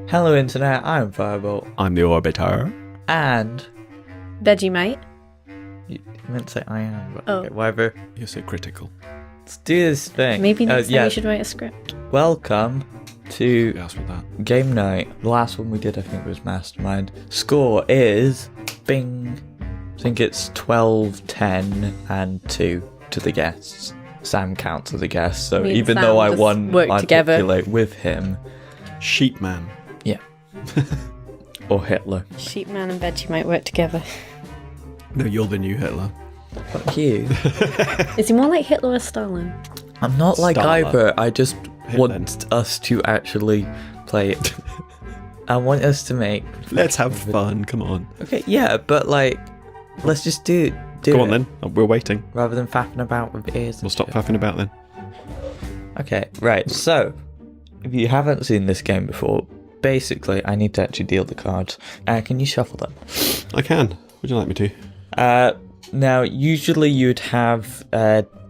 Hello Internet, I'm Firebolt. I'm the Orbiter. And... Vegemite. You meant to say I am, but Oh. okay, whatever. You're so critical. Let's do this thing. Maybe next time you should write a script. Welcome to Who else with that? game night. The last one we did, I think, was Mastermind. Score is... Bing. I think it's 12, 10, and 2 to the guests. Sam counts as a guest, so Me and even Sam though I just won work together. Articulate with him... Sheepman. Yeah. Or Hitler. Sheepman and Vegemite work together. No, you're the new Hitler. Fuck you. Is he more like Hitler or Stalin? I'm not like Starla. either. I just Hitler. want us to actually play it. I want us to make... Let's have fun, come on. Okay, yeah, but like, let's just do Go on it, then, we're waiting. rather than faffing about with ears. We'll And stop shit. faffing about then. Okay, right. So, if you haven't seen this game before, basically, I need to actually deal the cards. Can you shuffle them? I can. Would you like me to? Now, usually you would have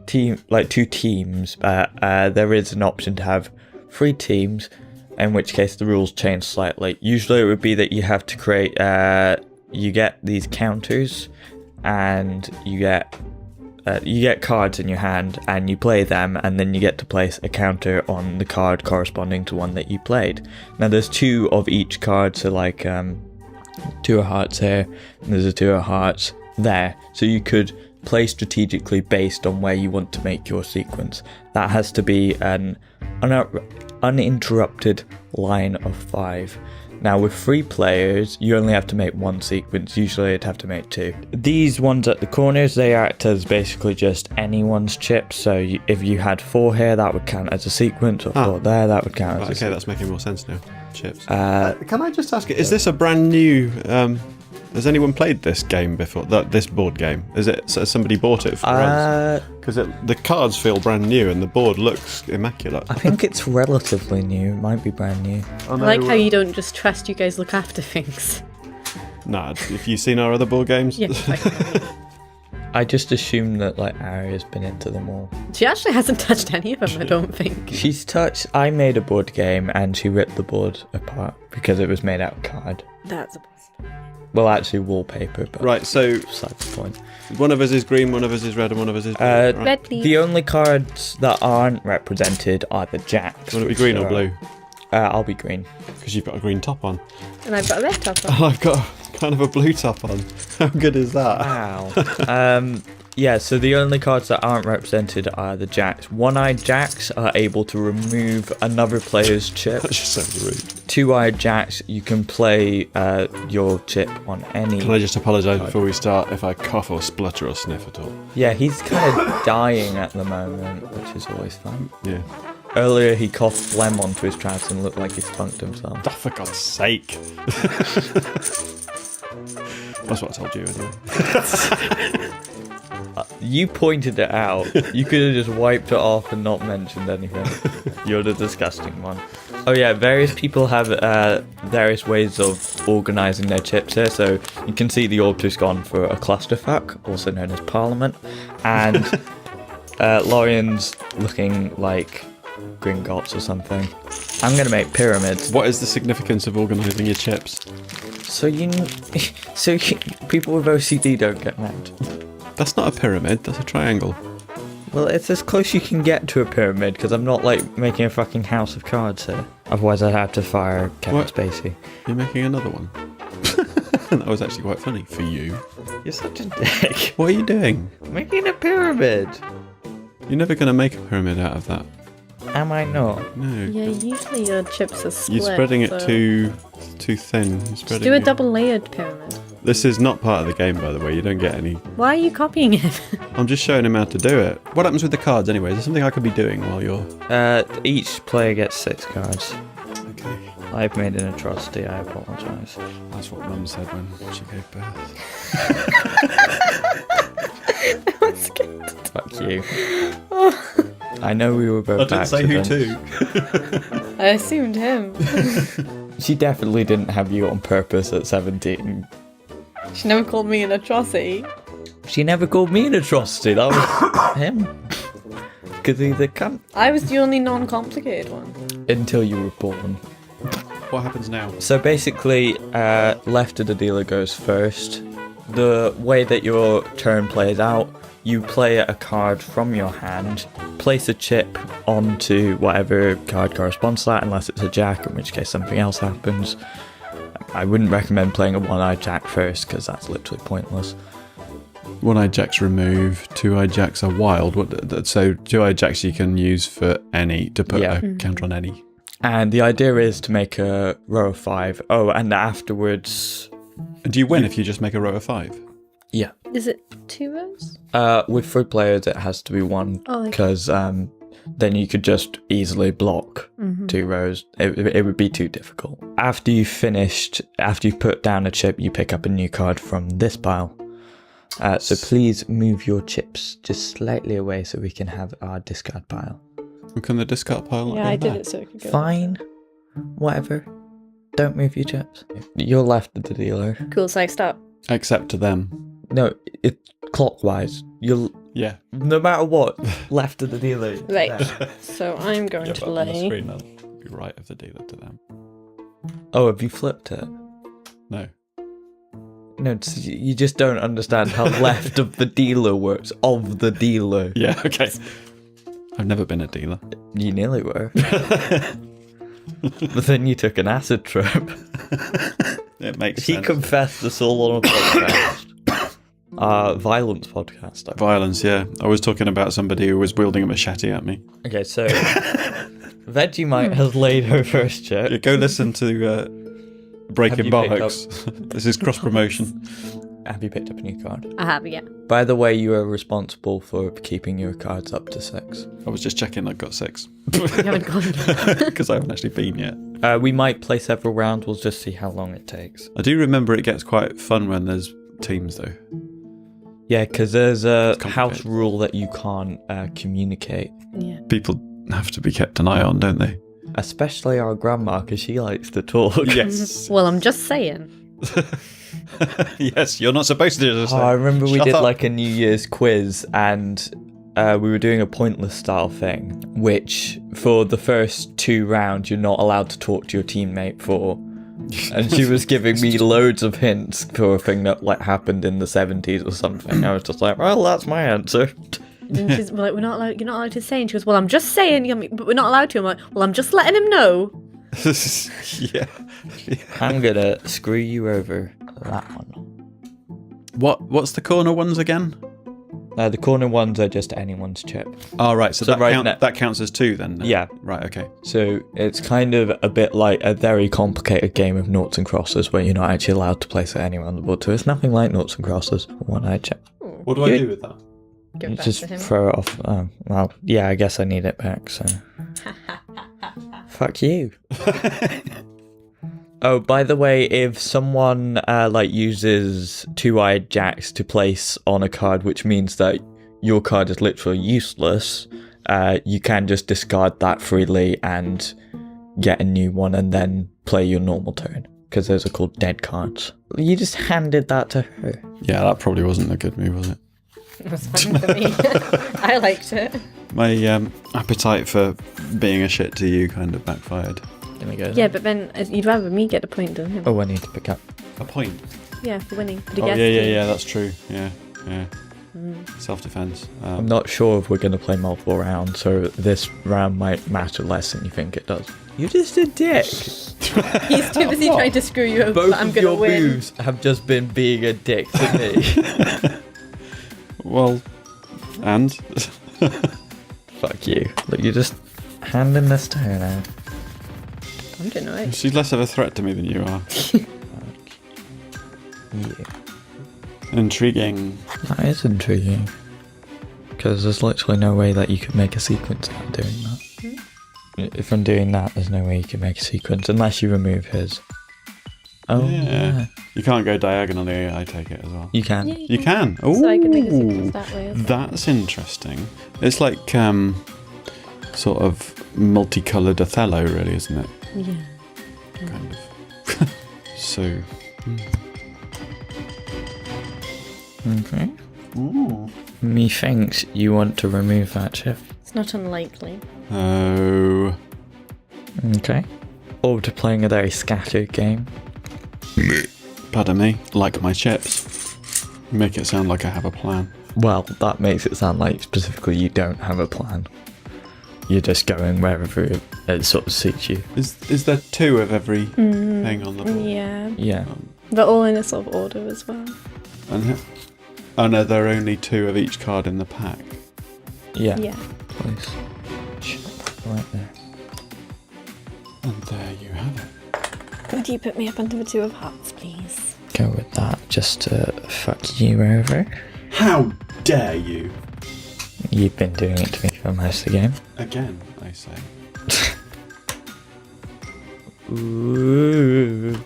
two teams, but there is an option to have 3 teams, in which case the rules change slightly. Usually it would be that you have to create, you get these counters, and you get cards in your hand, and you play them, and then you get to place a counter on the card corresponding to one that you played. Now there's 2 of each card, so like 2 of hearts here, and there's a 2 of hearts there. So you could play strategically based on where you want to make your sequence. That has to be an uninterrupted line of 5. Now with 3 players, you only have to make 1 sequence. Usually you'd have to make 2. These ones at the corners, they act as basically just anyone's chips. So if you had 4 here, that would count as a sequence, or 4 there, that would count as a Right, okay, sequence. that's making more sense now. Chips. Can I just ask, is this a brand new... has anyone played this game before? This board game? Has somebody bought it for us? Because the cards feel brand new and the board looks immaculate. I think it's relatively new. It might be brand new. I like how you don't just trust you guys look after things. Nah, have you seen our other board games? Yeah, I just assume that like Aria's been into them all. she actually hasn't touched any of them, I don't think. She's touched... I made a board game and she ripped the board apart because it was made out of card. That's a bust. Well, actually wallpaper, but Right, so beside the point. one of us is green, one of us is red, and one of us is blue. Right. Red, please. The only cards that aren't represented are the jacks. Do you want to be which green or are- blue? I'll be green. Because you've got a green top on. And I've got a red top on. And I've got kind of a blue top on. How good is that? Wow. Yeah, so the only cards that aren't represented are the jacks. One-eyed jacks are able to remove another player's chip. That just sounds rude. Two-eyed jacks, you can play your chip on any... Can I just apologise before we start if I cough or splutter or sniff at all? Yeah, he's kind of dying at the moment, which is always fun. Yeah. Earlier he coughed phlegm onto his trousers and looked like he spunked himself. Oh, for God's sake. That's what I told you anyway. You pointed it out. You could have just wiped it off and not mentioned anything. You're the disgusting one. Oh yeah, various people have various ways of organising their chips here. So you can see the Orbiter's gone for a clusterfuck, also known as Parliament. And Lorian's looking like Gringotts or something. I'm going to make pyramids. What is the significance of organising your chips? So people with OCD don't get mad. That's not a pyramid, that's a triangle. Well, it's as close you can get to a pyramid, because I'm not, like, making a fucking house of cards here. Otherwise I'd have to fire Kevin What? Spacey. You're making another one. That was actually quite funny for you. You're such a dick. What are you doing? Making a pyramid. You're never going to make a pyramid out of that. Am I not? No. Yeah, usually your chips are split. You're spreading it so too thin. You're Just spreading do a it- double layered pyramid. This is not part of the game, by the way. You don't get any. Why are you copying it? I'm just showing him how to do it. What happens with the cards anyway? Is there something I could be doing while you're... Each player gets 6 cards. Okay. I've made an atrocity, I apologise. That's what Mum said when she gave birth. I'm scared. Fuck you. I know we were both accidents. I assumed him. She definitely didn't have you on purpose at 17. She never called me an atrocity. She never called me an atrocity, that was him. Because he's a cunt. I was the only non-complicated one. Until you were born. What happens now? So basically, left of the dealer goes first. The way that your turn plays out, you play a card from your hand, place a chip onto whatever card corresponds to that, unless it's a jack, in which case something else happens. I wouldn't recommend playing a one-eyed jack first, because that's literally pointless. One-eyed jacks remove, two-eyed jacks are wild. So two-eyed jacks you can use for any, to put a counter on any. And the idea is to make a row of 5. Oh, and afterwards... Do you win if you just make a row of 5? Yeah. Is it 2 rows? With 3 players, it has to be 1, because then you could just easily block 2 rows. It would be too difficult. After you've put down a chip, you pick up a new card from this pile. So please move your chips just slightly away so we can have our discard pile. Can the discard pile not Yeah, go I there? did it so it could go. Fine. Whatever. Don't move your chips. You're left of the dealer. Cool, so I start. Except to them. No, it's clockwise. You'll... Yeah. No matter what, left of the dealer. Right. So I'm going to On the lay. screen, I'll be right of the dealer to them. Oh, have you flipped it? No. No, you just don't understand how left of the dealer works. Of the dealer. Yeah, okay. I've never been a dealer. You nearly were. But then you took an acid trip. It makes He sense. confessed this all on a podcast. Violence podcast. Violence, yeah. I was talking about somebody who was wielding a machete at me. Okay, so Vegemite has laid her first chip. Yeah, go listen to Breaking Have you picked Bollocks. This is cross-promotion. Have you picked up a new card? I have, yeah. By the way, you are responsible for keeping your cards up to 6. I was just checking I've got 6. You haven't gone. Because I haven't actually been yet. We might play several rounds. We'll just see how long it takes. I do remember it gets quite fun when there's teams, though. Yeah, because there's a complicated. house rule that you can't communicate. Yeah. People have to be kept an eye on, don't they? Especially our grandma, because she likes to talk. Yes. Well, I'm just saying. Yes, you're not supposed to just say, I remember we "Shut did up." like a New Year's quiz, and we were doing a pointless style thing, which for the first 2 rounds you're not allowed to talk to your teammate for. And she was giving me loads of hints for a thing that like happened in the 70s or something. I was just like, well, that's my answer. And she's like, we're not allowed. You're not allowed to say. And she goes, well, I'm just saying. But we're not allowed to. I'm like, well, I'm just letting him know. Yeah. I'm gonna screw you over. That one. What's the corner ones again? The corner ones are just anyone's chip. Oh, right. So that, right that counts as 2 then? Yeah. Right, okay. So it's kind of a bit like a very complicated game of noughts and crosses where you're not actually allowed to place it anywhere on the board. So it's nothing like noughts and crosses. One-eyed chip. What do I do with that? Give You it back just to him. throw it off. Oh, well, yeah, I guess I need it back, so... Fuck you. Oh, by the way, if someone uses 2-eyed jacks to place on a card, which means that your card is literally useless, you can just discard that freely and get a new one and then play your normal turn, because those are called dead cards. You just handed that to her. Yeah, that probably wasn't a good move, was it? It was fun for me. I liked it. My appetite for being a shit to you kind of backfired. There we go. Yeah, but then you'd rather me get a point than him. Oh, I need to pick up. A point? Yeah, for winning. But he Oh, gets yeah, to- that's true. Yeah. Self-defense. I'm not sure if we're going to play multiple rounds, so this round might matter less than you think it does. You're just a dick. He's too busy trying to screw you over, Both but I'm of going to your win. moves have just been being a dick to me. Well, and? Fuck you. Look, you're just handing this to her now. I'm doing alright. She's less of a threat to me than you are. Yeah. Intriguing. That is intriguing. Because there's literally no way that you could make a sequence out of doing that. If I'm doing that, there's no way you can make a sequence unless you remove his. Oh, yeah. You can't go diagonally, I take it as well. You can. Yeah, You can? Ooh. So I can make a sequence that way as well. That's interesting. It's like sort of multicoloured Othello, really, isn't it? Yeah. Kind of. So. Okay. Ooh. Methinks you want to remove that chip. It's not unlikely. Oh. Okay. forward to playing a very scattered game. Pardon me, like my chips. You make it sound like I have a plan. Well, that makes it sound like specifically you don't have a plan. You're just going wherever it sort of suits you. Is there 2 of every thing on the board? Yeah. Yeah. They're all in a sort of order as well. Oh no, there are only 2 of each card in the pack. Yeah. Yeah. Please. Right there. And there you have it. Could you put me up under the 2 of hearts, please? Go with that just to fuck you over. How dare you? You've been doing it to me for most of the game. Again, I say. Ooh.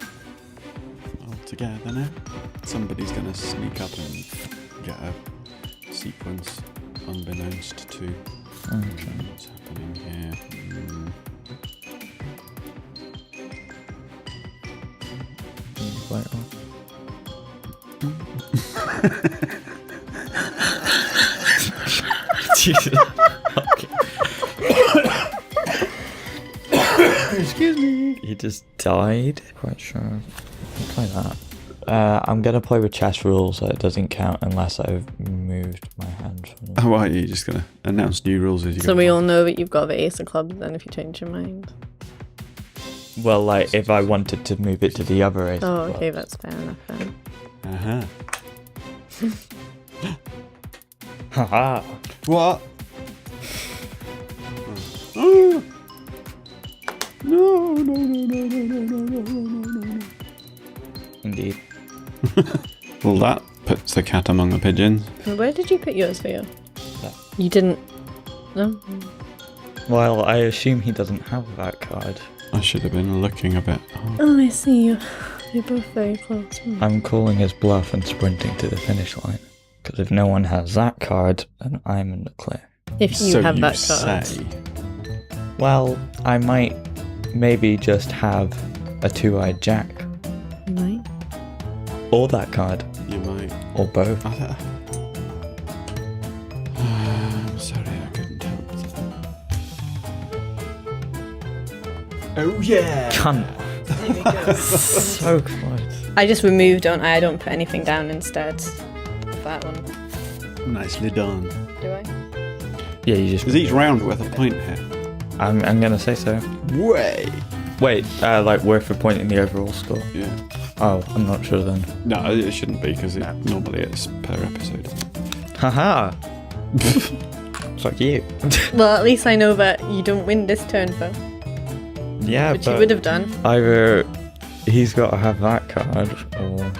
All together now. Somebody's gonna sneak up and get a sequence unbeknownst to what's happening here. Right on. Jesus. Excuse me. You just died? Quite sure. I'll play that. I'm gonna play with chess rules so it doesn't count unless I've moved my hand from them. Oh, are you just gonna announce new rules as you go? So we all know that you've got the ace of clubs then if you change your mind. Well, like, if I wanted to move it to the other ace. Oh, okay, that's fair enough then. Haha. What? Oh. No. Indeed. Well, that puts the cat among the pigeons. Where did you put yours, Theo? That. You didn't... No? Well, I assume he doesn't have that card. I should have been looking a bit hard. Oh, I see you. You're both very close. I'm calling his bluff and sprinting to the finish line. Because if no one has that card, then I'm in the clear. If you So have you that card. say. Well, I might maybe just have a 2-eyed jack. Right. Or that card. You might. Or both. I'm sorry, I couldn't help. Oh yeah! Cunt. There we go. So close. I just remove, don't I? I don't put anything down instead of that one. Nicely done. Do I? Yeah, you just... Is each round worth a point here? I'm gonna say so. Way! Wait, like worth a point in the overall score? Yeah. Oh, I'm not sure then. No, it shouldn't be because normally it's per episode. Haha! Fuck you. Well, at least I know that you don't win this turn, though. Yeah, Which but you would have done. either he's got to have that card, or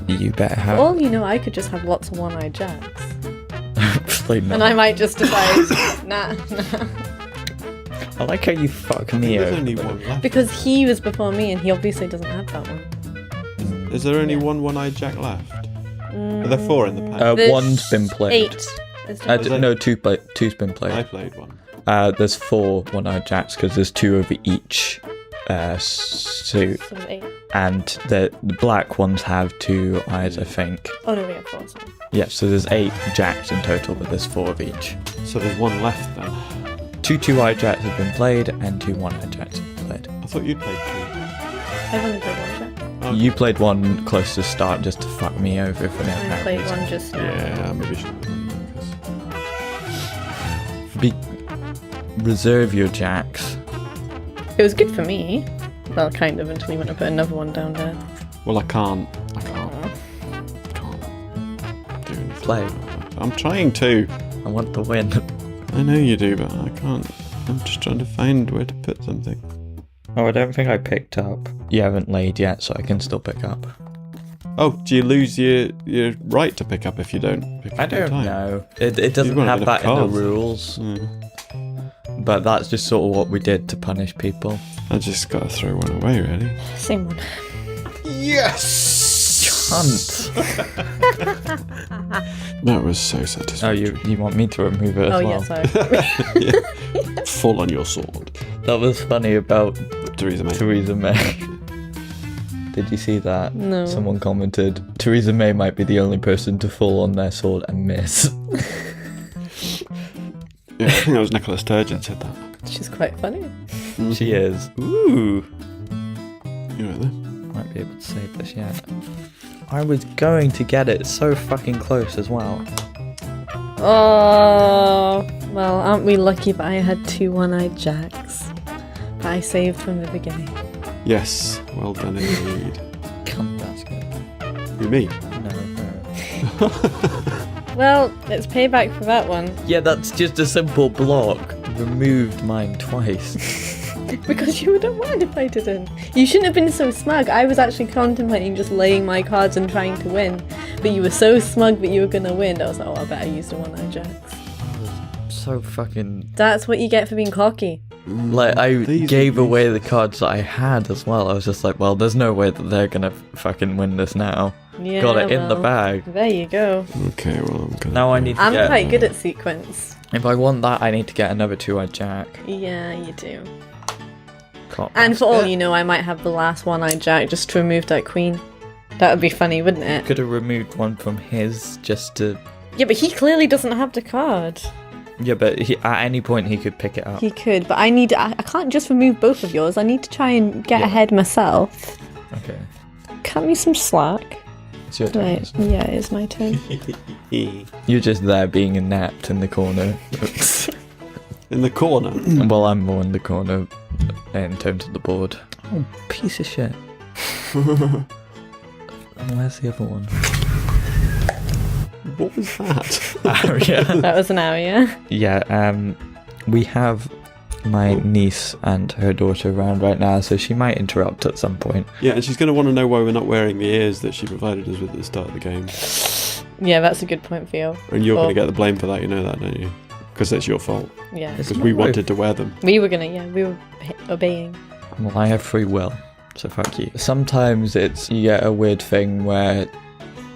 you better have... For all you know, I could just have lots of one-eyed jacks. Like, no. And I might just decide, nah. I like how you fuck me There's over. only one left. Because he was before me and he obviously doesn't have that one. Is there only one-eyed jack left? Are there 4 in the pack? There's One's been played. 8. No, two's been played. I played one. There's 4 one-eyed jacks because there's 2 of each suit, So 8. and the black ones have 2 eyes, I think. Oh no, we have 4. Sorry. Yeah, so there's 8 jacks in total, but there's 4 of each. So there's one left then. 2 2-eyed jacks have been played, and 2 one-eyed jacks have been played. I thought you'd played 2. I've only played one jack. Okay. You played one close to start just to fuck me over for no I apparent played reason. one just now. Yeah, maybe should Reserve your jacks. It was good for me. Well, kind of, until you went to put another one down there. Well, I can't do anything. Play. I'm trying to. I want the win. I know you do, but I can't. I'm just trying to find where to put something. Oh, I don't think I picked up. You haven't laid yet, so I can still pick up. Oh, do you lose your right to pick up if you don't pick up I in don't time? know. It doesn't You've got a have bit of that in the cards. rules. Yeah. But that's just sort of what we did to punish people. I just gotta throw one away, really. Same one. Yes! Cunt! That was so Oh, satisfying. you want me to remove it as Oh, well? yeah, sorry. Fall on your sword. That was funny about Theresa May. Theresa May. Did you see that? No. Someone commented, Theresa May might be the only person to fall on their sword and miss. Yeah, I think that was Nicola Sturgeon said that. She's quite funny. She is. Ooh. You right there? Might be able to save this yet. I was going to get it so fucking close as well. Oh, well, aren't we lucky that I had 2 one-eyed jacks that I saved from the beginning? Yes, well done indeed. Cunt basket. You me? No. Well, it's payback for that one. Yeah, that's just a simple block. Removed mine twice. Because you would have won if I didn't. You shouldn't have been so smug. I was actually contemplating just laying my cards and trying to win. But you were so smug that you were going to win. I was like, oh, I better use the one-eyed jacks. So fucking... That's what you get for being cocky. Like, I gave away the cards that I had as well. I was just like, well, there's no way that they're gonna fucking win this now. Yeah, Got it in the bag. There you go. Okay, well, I'm gonna... Now I need to I'm get... quite good at sequence. If I want that, I need to get another 2-eyed jack. Yeah, you do. Cop And for all basket. you know, I might have the last one-eyed jack just to remove that queen. That would be funny, wouldn't it? Could have removed one from his just to... Yeah, but he clearly doesn't have the card. Yeah, but at any point he could pick it up. He could, but I can't just remove both of yours. I need to try and get Yeah. ahead myself. Okay. Cut me some slack. It's your turn. Right, yeah, it is my turn. You're just there being inept in the corner. In the corner? Well, I'm more in the corner in terms of the board. Oh, piece of shit. Where's the other one? What was that? Area. That was an hour, yeah? Yeah, we have my niece and her daughter around right now, so she might interrupt at some point. Yeah, and she's going to want to know why we're not wearing the ears that she provided us with at the start of the game. Yeah, that's a good point, Theo. And you're going to get the blame for that, you know that, don't you? Because it's your fault. Yeah. It's Because we not wanted to wear them. We were obeying. Well, I have free will, so fuck you. Sometimes you get a weird thing where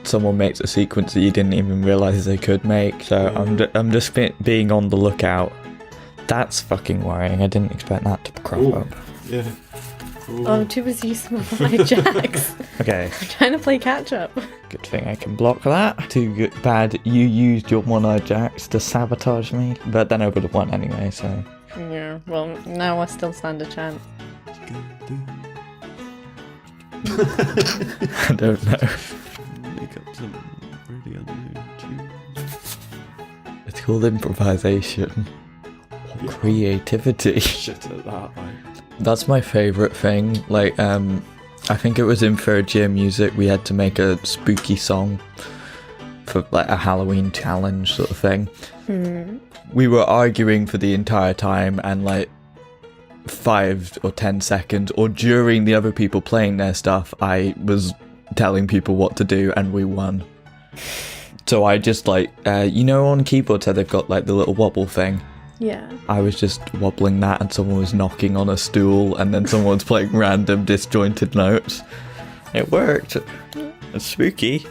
someone makes a sequence that you didn't even realise they could make, so I'm just being on the lookout. That's fucking worrying. I didn't expect that to crop up. Yeah. Ooh. Oh, I'm too busy using my jacks. Okay, I'm trying to play catch up. good thing I can block that. Too bad you used your one-eyed jacks to sabotage me, but then I would have won anyway, so... Yeah, well, now I still stand a chance. I don't know. Make up some really unknown tunes. It's called improvisation. Or creativity. Shit at that, like. That's my favourite thing. Like, I think it was in third year music, we had to make a spooky song for like a Halloween challenge sort of thing. We were arguing for the entire time, and like 5 or 10 seconds, or during the other people playing their stuff, I was telling people what to do, and we won. So I just like, on keyboards how they've got like the little wobble thing. Yeah. I was just wobbling that, and someone was knocking on a stool, and then someone was playing random disjointed notes. It worked. It's spooky.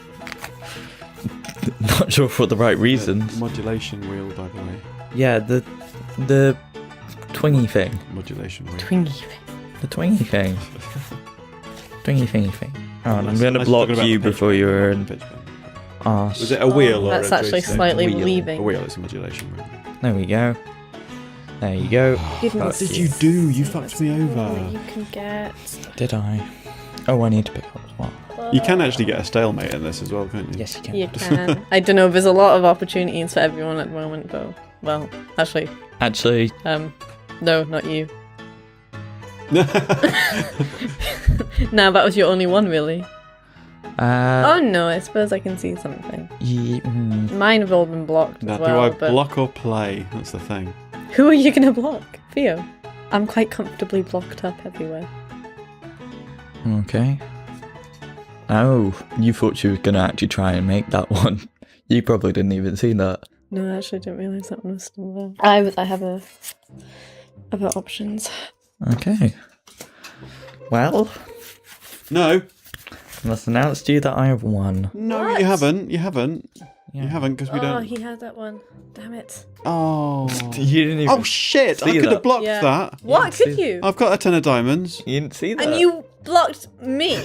Not sure for the right reasons. Modulation wheel, by the way. Yeah, the twingy thing. Modulation wheel. Twingy. The twingy thing. Twingy thingy thing. Oh, and I'm going to Unless block talking about you the pitch before bend, you're not an the pitch bend. arse. Was it a wheel or That's a actually joystick? slightly Wheel. leaving. A wheel, it's a modulation wheel. There we go. There you go. What did you do? You fucked me over. You can get. Did I? Oh, I need to pick up as well. You can actually get a stalemate in this as well, can't you? Yes, you can. You can. I don't know. There's a lot of opportunities for everyone at the moment, though. Well, actually, Actually, no, not you. No, that was your only one, really. Oh no, I suppose I can see something. Mine have all been blocked Now, as well. do I but block or play? That's the thing. who are you gonna block, Theo? I'm quite comfortably blocked up everywhere. Okay. Oh, you thought she was going to actually try and make that one. You probably didn't even see that. No, I actually didn't realise that one was still there. I have other options. Okay. Well, No. I must announce to you that I have won. No, What? you haven't. You haven't. Yeah. You haven't because we Oh, don't. he had that one. Damn it. Oh. You didn't even... Oh shit! I see could that. have blocked Yeah. that. What see- could you? I've got a 10 of diamonds. You didn't see that. And you blocked me.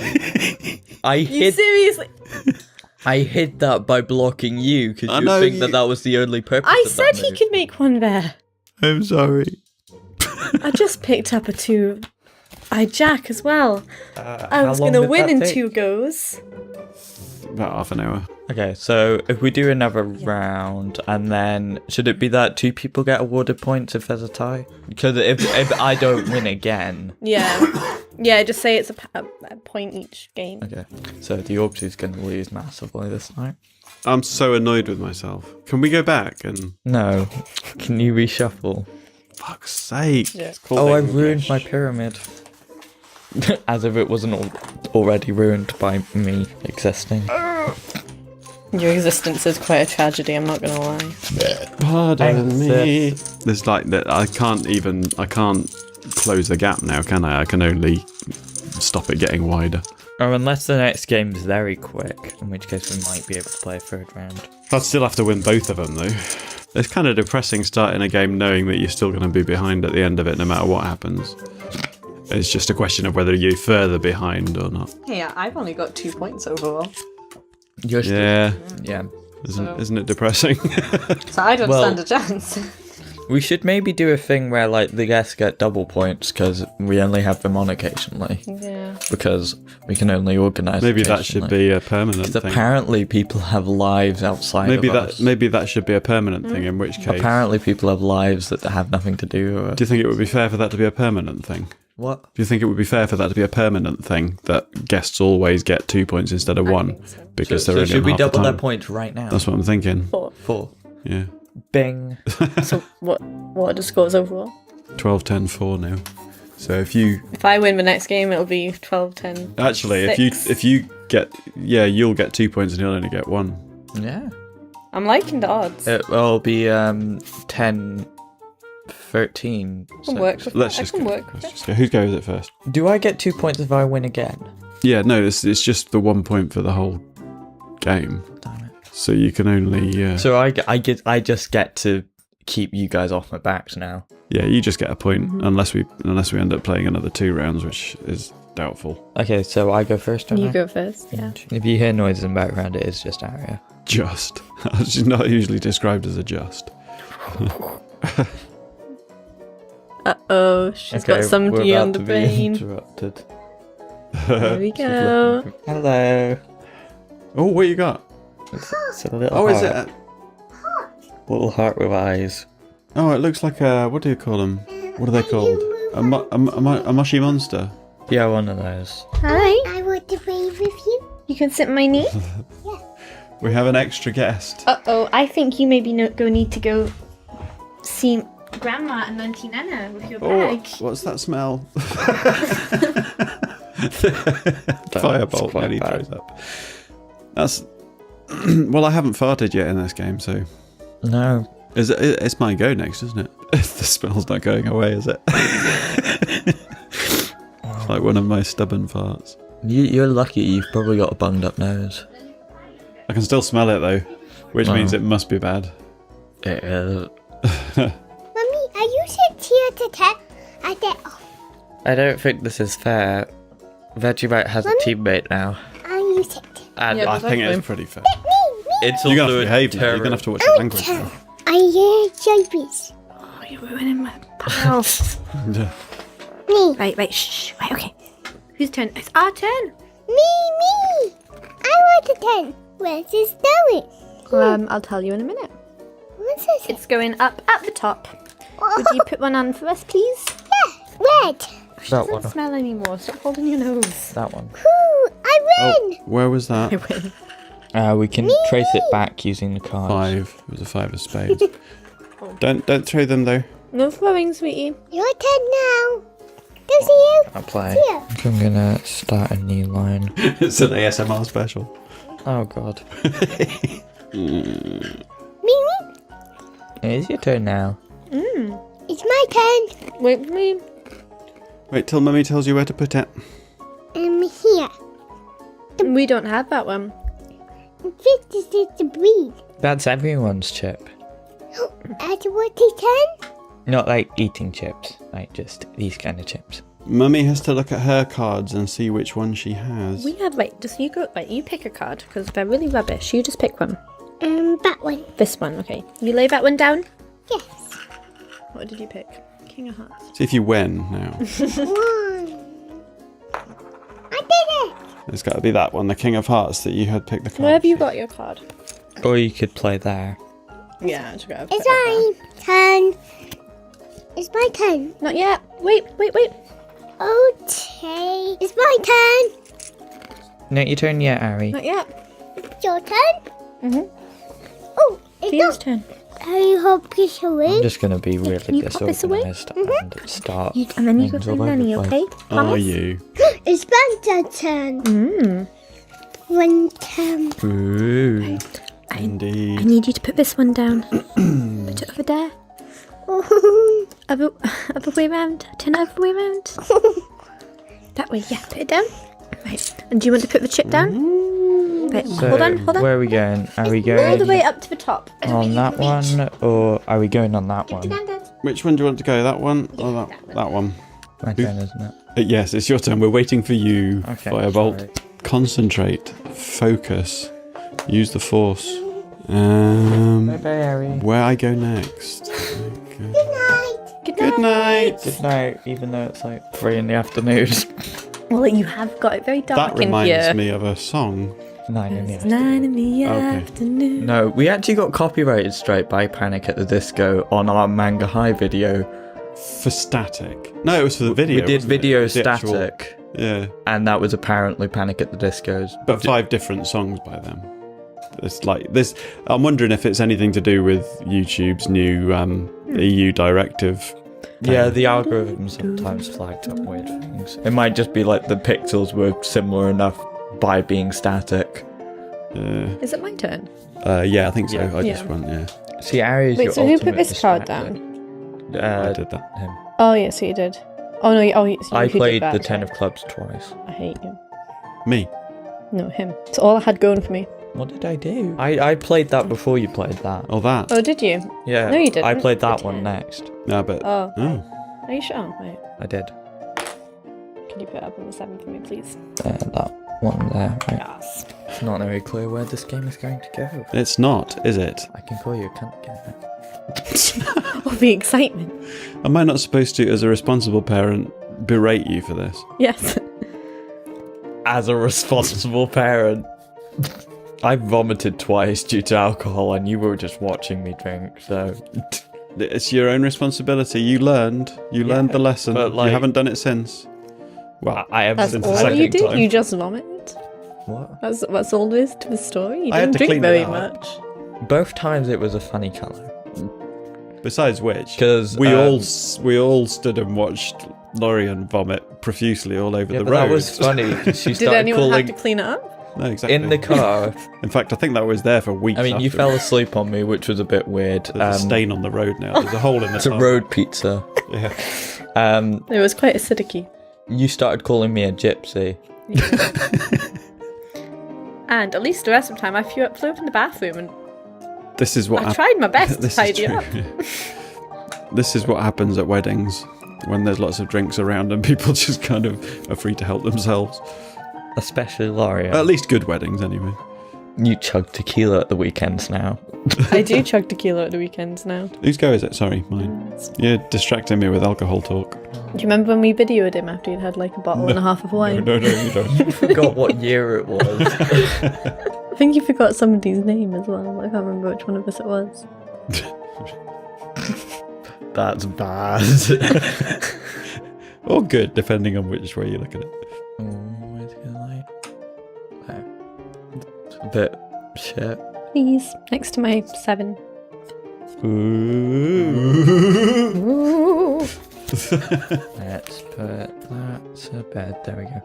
I You hid. seriously? I hid that by blocking you because I you know think you- that was the only purpose. I of said that he move. could make one there. I'm sorry. I just picked up a 2. I jack as well. I was going to win in 2 goes. About half an hour. Okay, so if we do another round, and then should it be that 2 people get awarded points if there's a tie? Because if I don't win again. Yeah, just say it's a point each game. Okay, so the Orbiter's going to lose massively this time. I'm so annoyed with myself. Can we go back and... No. Can you reshuffle? Fuck's sake. Yeah. Oh, I ruined my pyramid. As if it wasn't already ruined by me existing. Your existence is quite a tragedy, I'm not gonna lie. Pardon me. There's like that. I can't close the gap now, can I? I can only stop it getting wider. Or unless the next game's very quick, in which case we might be able to play a 3rd round. I'd still have to win both of them though. It's kind of depressing starting a game knowing that you're still going to be behind at the end of it no matter what happens. It's just a question of whether you're further behind or not. Yeah, I've only got 2 points overall. Yeah. Isn't it depressing? So I don't stand a chance. We should maybe do a thing where like the guests get double points because we only have them on occasionally. Yeah. Because we can only organise. Maybe that should be a permanent thing. Apparently people have lives outside of us. Maybe that should be a permanent thing, in which case... Apparently people have lives that have nothing to do with it. Do you think it would be fair for that to be a permanent thing? What? Do you think it would be fair for that to be a permanent thing, that guests always get 2 points instead of 1? So. Because so they're only should we half the double their time? points right now? That's what I'm thinking. 4. Yeah. Bing. So what are the scores overall? 12, 10, 4 now. So if I win the next game, it'll be 12, 10. Actually, 6. if you get, you'll get 2 points and he'll only get 1. Yeah. I'm liking the odds. It will be 10, 13. I can work with Let's that. just I can go. work with Let's it. just go. Who goes it first? Do I get 2 points if I win again? Yeah, no, it's just the 1 point for the whole game. Damn it. So you can only. So I just get to keep you guys off my backs now. Yeah, you just get a point unless we end up playing another 2 rounds, which is doubtful. Okay, so I go first. Don't You I? go first, yeah. If you hear noises in the background, it is just Aria. Just. She's not usually described as a just. Uh-oh, she's got something on the brain. Interrupted. There we go. Hello. Oh, what you got? It's a little Oh, heart. is it? Little heart with eyes. Oh, it looks like a. What do you call them? What are they called? A mushy monster. Yeah, one of those. Hi. I want to play with you. You can sit on my knee. We have an extra guest. Uh-oh, I think you maybe need to go see Grandma and Auntie Nana with your bag. What's that smell? Firebolt quite when he bad. throws up. That's. Well, I haven't farted yet in this game, so. No. It's my go next, isn't it? The smell's not going away, is it? It's like one of my stubborn farts. You're lucky. You've probably got a bunged up nose. I can still smell it though, which means it must be bad. It is. Mummy, are you set here to tell? I don't think this is fair. Vegemite has a teammate now. Are you set? And Yeah, I think it's pretty fair. it's You're gonna also have to behave now. You're gonna have to watch your language now. Are you Jobies? Oh, you're ruining my pals. Yeah. Me. Right, shh. Right, okay. Whose turn? It's our turn. Me. I want a 10. Where's this going? I'll tell you in a minute. What's this? It's going up at the top. Would you put one on for us, please? Yeah, red. She That doesn't one. smell anymore. Stop holding your nose. That one. Ooh, I win. Oh, where was that? I win. We can trace it back using the cards. 5. It was a 5 of spades. Don't throw them though. No throwing, sweetie. Your turn now. Go see you. I'll play. See ya. I think I'm gonna start a new line. It's an ASMR special. Oh god. Me. It is your turn now. It's my turn. Wait for me. Wait till Mummy tells you where to put it. Here. We don't have that one. This is the breed. That's everyone's chip. At what turn? Not like eating chips, like just these kind of chips. Mummy has to look at her cards and see which one she has. We have, just you go, you pick a card, because they're really rubbish. You just pick one. That one. This one, okay. You lay that one down? Yes. What did you pick? King of Hearts. See if you win now. 1. It's got to be that one, the King of Hearts that you had picked the card. Where have you got your card? Or you could play there. Yeah, I just got It's my turn. It's my turn. Not yet. Wait. Okay. It's my turn. Not your turn yet, Ari. Not yet. It's your turn. Mhm. Oh, it's Theo's not. turn. Harry hop this away. I'm just going to be Can really you pop this away? disorganised and start. And then you go things find all over Nanny, the okay? place. Promise? Are you? It's my turn. One turn. Ooh. I Indeed. need you to put this one down. Put it over there. Other way around. Turn it other way around. That way, yeah. Put it down. Right. And do you want to put the chip down? Right. So, Hold on. where are we going? Are we All going the way up to the top. on that one, or are we going on that one? Which one do you want to go? That one or that one? My turn, isn't it? Yes, it's your turn. We're waiting for you, Okay. Firebolt. sorry. Concentrate. Focus. Use the force. Bye-bye, Ari. Where I go next? Good night. Good night. Good night, even though it's like 3 in the afternoon. Well, you have got it very That dark in reminds here. me of a song. 9 in the It's afternoon. 9 in the Okay. afternoon. No, we actually got copyrighted straight by Panic at the Disco on our Manga High video. For static. No, it was for the video. We did wasn't it? video The actual- static, Yeah. and that was apparently Panic at the Disco's. But 5 different songs by them. It's like this. I'm wondering if it's anything to do with YouTube's new EU directive. Yeah, the algorithm sometimes flagged up weird things. It might just be like the pixels were similar enough by being static. Is it my turn? Yeah, I think so. Yeah. I just Yeah. went, yeah. See, Ari is Wait, your so who put ultimate this card distractor. down? I did that. Him. Oh, yeah, so you did. Oh, no, so you I who did played that, the 10 okay. of clubs twice. I hate you. Me. No, him. It's all I had going for me. What did I do? I played that before you played that. Oh, that. Oh, did you? Yeah. No, you didn't. I played that The one 10. next. No, but. Oh. Oh. Are you sure? Oh, right. I did. Can you put it up on the 7 for me, please? That one there. Right. Yes. It's not very clear where this game is going to go. It's not, is it? I can call you a cunt again. Oh, the excitement. Am I not supposed to, as a responsible parent, berate you for this? Yes. As a responsible parent, I vomited twice due to alcohol, and you were just watching me drink. So It's your own responsibility. You learned. You learned the lesson. but, like- you haven't done it since. well, I have That's since all the second you did? time. You just vomited? What? That's all there is to the story? You I had didn't to drink clean very it up. much. Both times it was a funny colour. Besides which, 'Cause, we all stood and watched Lorian vomit profusely all over Yeah, the but road. that was funny. 'Cause she Did started anyone calling have to clean it up? No, exactly. in the car. In fact, I think that was there for weeks. I mean, you after. fell asleep on me, which was a bit weird. There's a stain on the road now. There's a hole in the It's a top. road pizza. Yeah. It was quite acidic-y. You started calling me a gypsy. And at least the rest of the time I flew up in the bathroom and This is what I tried my best to This is tidy it true. up. This is what happens at weddings when there's lots of drinks around and people just kind of are free to help themselves. Especially Laurie. At least good weddings, anyway. You chug tequila at the weekends now. I do chug tequila at the weekends now. Whose go is it? Sorry, mine. You're distracting me with alcohol talk. Do you remember when we videoed him after he'd had like a bottle and a half of wine? No, you don't. I forgot what year it was. I think you forgot somebody's name as well. I can't remember which one of us it was. That's bad. Or good, depending on which way you look at it. Where's the light? There. It's a bit shit. Please, next to my 7. Ooh. Ooh. Let's put that to bed. There we go.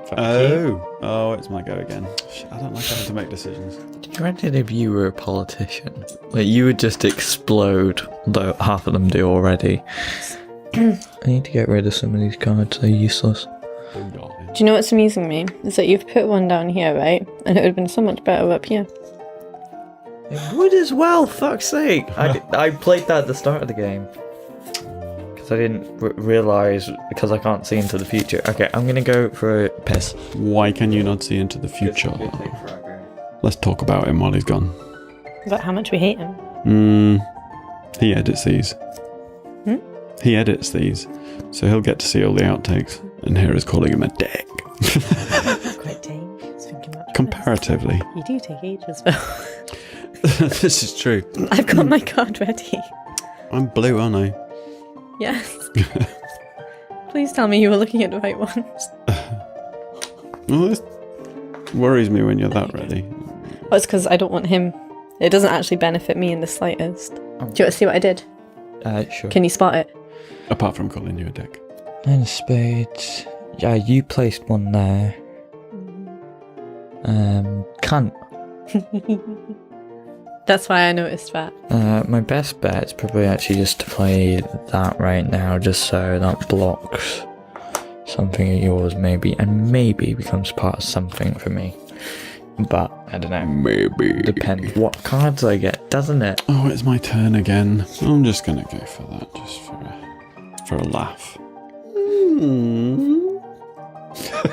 Fuck you. Oh, it's my go again. I don't like having to make decisions. Did you imagine if you were a politician? Like, you would just explode, though half of them do already. I need to get rid of some of these cards, they're useless. Do you know what's amusing me? Is that you've put one down here, right? And it would have been so much better up here. It would as well, fuck's sake! I played that at the start of the game. Because I didn't realise, because I can't see into the future. Okay, I'm gonna go for a piss. Why can you not see into the future? Let's talk about him while he's gone. About how much we hate him. He edits these. He edits these, so he'll get to see all the outtakes and hear us calling him a dick. It's quite tame. It's thinking much Comparatively. You do take ages, Phil. This is true. I've got my card ready. I'm blue, aren't I? Yes. Please tell me you were looking at the right ones. Well, this worries me when you're that ready. Well, it's because I don't want him. It doesn't actually benefit me in the slightest. Do you want to see what I did? Sure. Can you spot it? Apart from calling you a dick. And spades. Yeah, you placed one there. Cunt. That's why I noticed that. My best bet is probably actually just to play that right now, just so that blocks something of yours maybe, and maybe becomes part of something for me. But, I don't know. Maybe. Depends what cards I get, doesn't it? Oh, it's my turn again. I'm just gonna go for that, just for a laugh.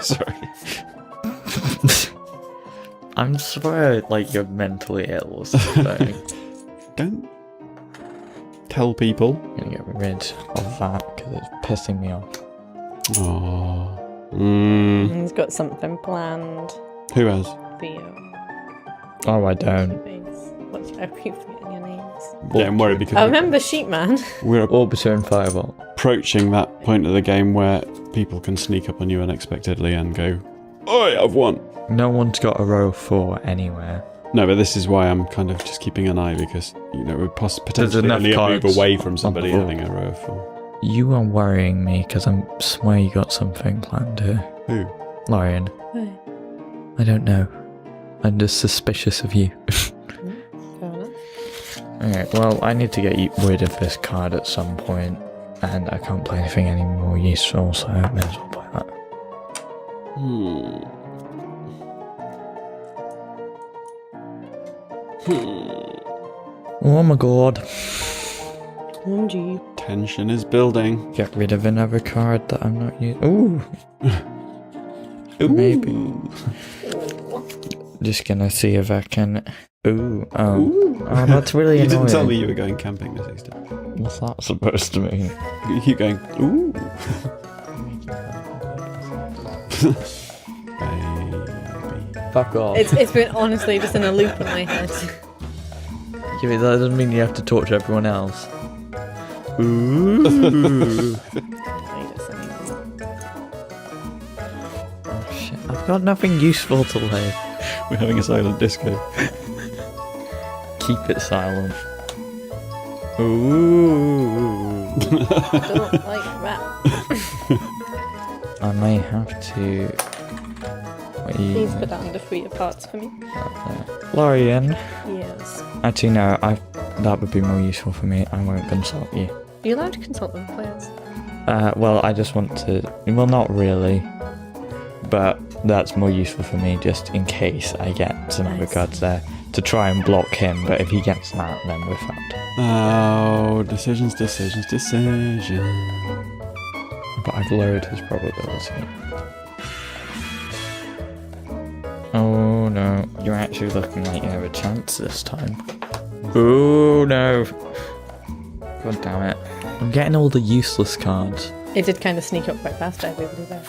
Sorry. I'm sorry, like, you're mentally ill or something. Don't tell people. I'm gonna get rid of that because it's pissing me off. Oh. He's got something planned. Who has? Theo. Oh, I don't. What's I keep forgetting your names. Getting worried because I remember Sheepman. we're Orbiter and Firebolt. approaching that point of the game where people can sneak up on you unexpectedly and go, "Oi, I've won." No one's got a row of 4 anywhere. No, but this is why I'm kind of just keeping an eye, because it would potentially enough only move cards away from somebody on the having a row of 4. You are worrying me because I swear you got something planned here. Who? Lorian. Right. I don't know. I'm just suspicious of you. Fair enough. Alright, well, I need to get rid of this card at some point, and I can't play anything any more useful, so I may as well play that. Oh my god. OMG. Tension is building. Get rid of another card that I'm not using. Ooh! Maybe. Just gonna see if I can. Ooh, oh, that's really You annoying. didn't tell me you were going camping this Easter. What's that supposed to mean? You keep going, ooh. Baby. Fuck off. It's been honestly just in a loop in my head. Yeah, but that doesn't mean you have to talk to everyone else. Ooh. Oh shit, I've got nothing useful to play. We're having a silent disco. Keep it silent. Ooh. Don't like rap. I may have to. Please put that under 3 parts for me. Lorian. Yes. Actually, no. That would be more useful for me. I won't consult you. Are you allowed to consult other players? Well, I just want to. Well, not really. But that's more useful for me, just in case I get some other cards there to try and block him. But if he gets that, then we're fucked. Oh, decisions. But I've lowered his probability. Oh no, you're actually looking like you have a chance this time. Oh no. God damn it. I'm getting all the useless cards. It did kind of sneak up quite fast, everybody there.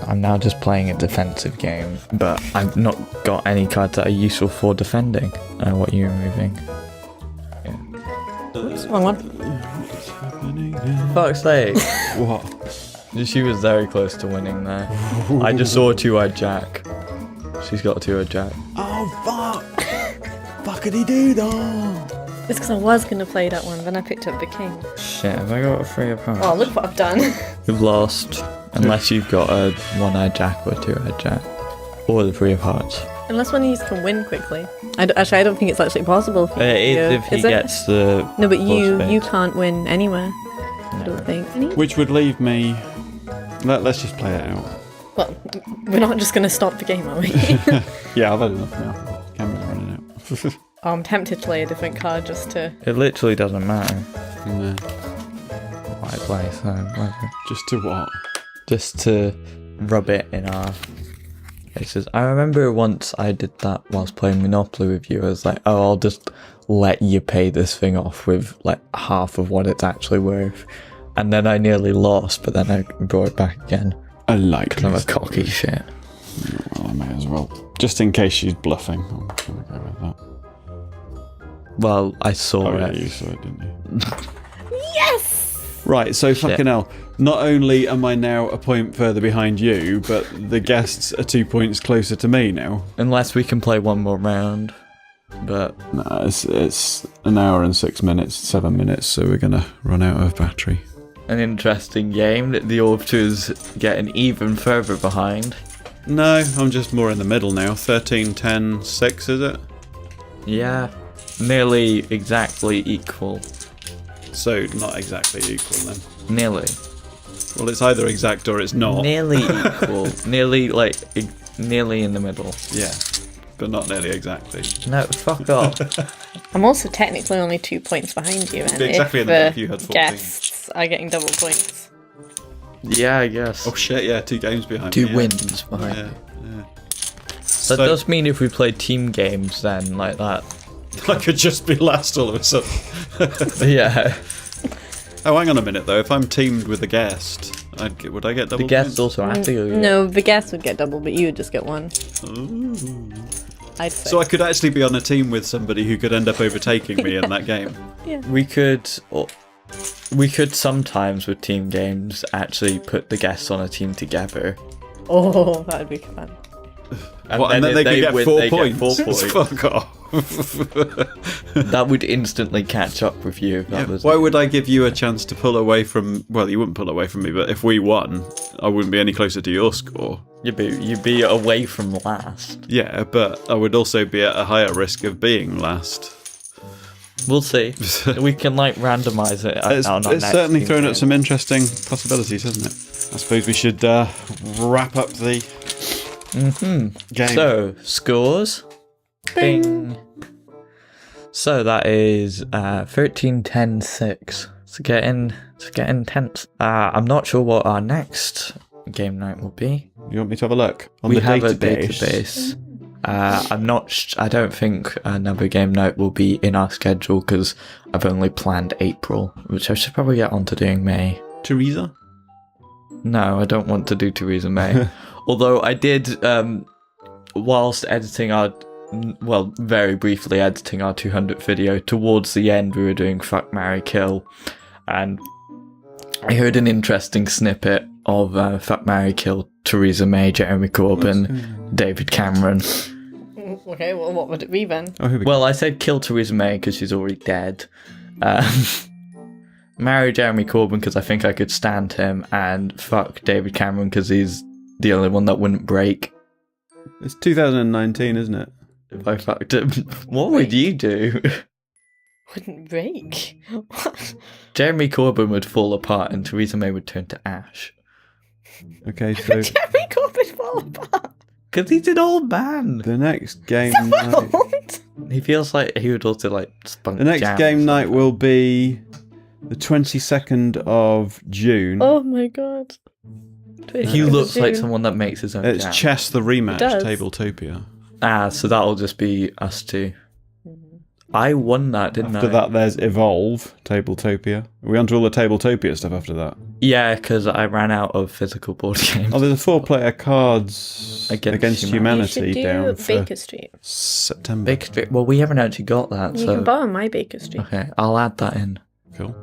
I'm now just playing a defensive game, but I've not got any cards that are useful for defending. What are you removing? Oops, wrong one. What's happening now? Fuck's sake. What? She was very close to winning there. I just saw a 2-eyed jack. She's got a 2-eyed jack. Oh, fuck! Fuckity-doo-dah! It's because I was going to play that one, then I picked up the king. Shit, have I got a 3 of hearts? Oh, look what I've done. You've lost. Unless you've got a 1-eyed jack or a 2-eyed jack. Or the 3 of hearts. Unless one of these can win quickly. I don't think it's actually possible for you. It is if he gets the... No, but you spades. can't win anywhere. I don't think. Which would leave me... Let's just play it out. Well, we're not just going to stop the game, are we? Yeah, I've had enough now. Camera's running out. I'm tempted to play a different card just to... It literally doesn't matter No. what I play, so... Just to what? Just to rub it in our faces. I remember once I did that whilst playing Monopoly with you. I was like, oh, I'll just let you pay this thing off with like half of what it's actually worth. and then I nearly lost, but then I brought it back again. I like Because I'm a cocky shit. Well, I may as well. Just in case she's bluffing. I'm going to go with that. Well, I saw Oh, yeah, it. you saw it, didn't you? Yes! Right, so Shit. fucking hell. Not only am I now a point further behind you, but the guests are 2 points closer to me now. Unless we can play one more round. But No, it's an hour and 6 minutes, 7 minutes, so we're going to run out of battery. an interesting game. The Orbiter's getting even further behind. No, I'm just more in the middle now. 13, 10, 6, is it? Yeah. Nearly exactly equal. So, not exactly equal then. Nearly. Well, it's either exact or it's not. Nearly equal. Nearly, like, nearly in the middle. Yeah, but not nearly exactly. No, fuck off. I'm also technically only 2 points behind you, and Be exactly if in the middle if you had 14. guests are getting double points. Yeah, I guess. Oh shit, yeah, 2 games behind Two me. wins behind Yeah, me. yeah. That So, does mean if we play team games then, like that. I could just be last all of a sudden. Yeah. Oh, hang on a minute though. If I'm teamed with a guest, would I get double The guests points? also have to go. No, the guests would get double, but you would just get one. Ooh. I'd say. So I could actually be on a team with somebody who could end up overtaking me in that game. We could sometimes with team games actually put the guests on a team together. Oh, that would be fun. And then they could get win, 4 they points. Get 4 points. Fuck off. That would instantly catch up with you. If that was Why would I give you a chance to pull away from... Well, you wouldn't pull away from me, but if we won, I wouldn't be any closer to your score. You'd be away from last. Yeah, but I would also be at a higher risk of being last. We'll see. We can like randomize it. It's certainly thrown up some interesting possibilities, hasn't it? I suppose we should wrap up the game. So scores. Bing. So that is 13, 10, 6. It's getting tense. I'm not sure what our next game night will be. You want me to have a look? We have a database. I don't think another game night will be in our schedule because I've only planned April, which I should probably get on to doing May. Teresa? No, I don't want to do Theresa May. Although I did, whilst editing very briefly editing our 200th video, towards the end we were doing Fuck, Marry, Kill, and I heard an interesting snippet of Fuck, Marry, Kill, Theresa May, Jeremy Corbyn, David Cameron. Okay, well, what would it be then? Oh, here we go. Well, I said kill Theresa May because she's already dead. Marry Jeremy Corbyn because I think I could stand him, and fuck David Cameron because he's the only one that wouldn't break. It's 2019, isn't it? If I fucked him, what would you do? Wouldn't break. What? Jeremy Corbyn would fall apart and Theresa May would turn to ash. Okay, so Jeremy Corbyn fall apart. Because he's an old man. the next game night... What? He feels like he would also like spunk The next jam. game night will be the 22nd of June. Oh my god. He looks like someone that makes his own It's jam. Chess the Rematch, It does. Tabletopia. So that'll just be us two. I won that, didn't After I? that, there's Evolve, Tabletopia. Are we on to all the Tabletopia stuff after that? Yeah, because I ran out of physical board games. Oh, there's a 4-player Cards Against You Humanity should down do for Baker Street. September. Baker Street. Well, we haven't actually got that, You so can borrow my Baker Street. okay, I'll add that in. Cool.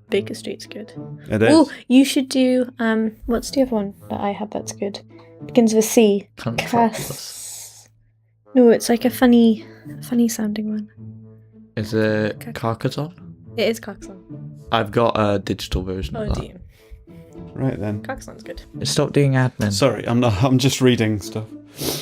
Baker Street's good. It is. Oh, you should do what's the other one that I had that's good? Begins with a C. Contropolis. No, it's like a funny sounding one. Is it Carcassonne? It is Carcassonne. I've got a digital version Oh, of that. do you? Right then. Carcassonne's good. Stop doing admin. Sorry, I'm just reading stuff.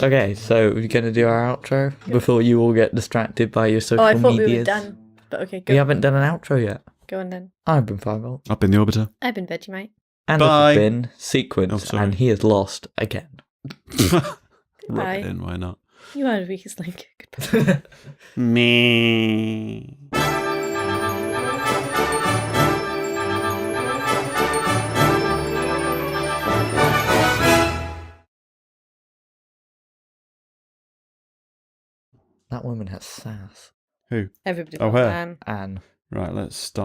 Okay, so we're gonna do our outro before you all get distracted by your social Oh, I thought medias. we were done. But okay, go. We haven't done an outro yet. Go on then. I've been Firebolt. I've been the Orbiter. I've been Vegemite. And Bye. this has been Sequence, Oh, sorry. and he has lost again. Rub Bye. it in, why not? You are a weakest link. Goodbye. Me. That woman has sass. Who? Everybody Oh, loves her. Anne. Anne. Right, let's stop.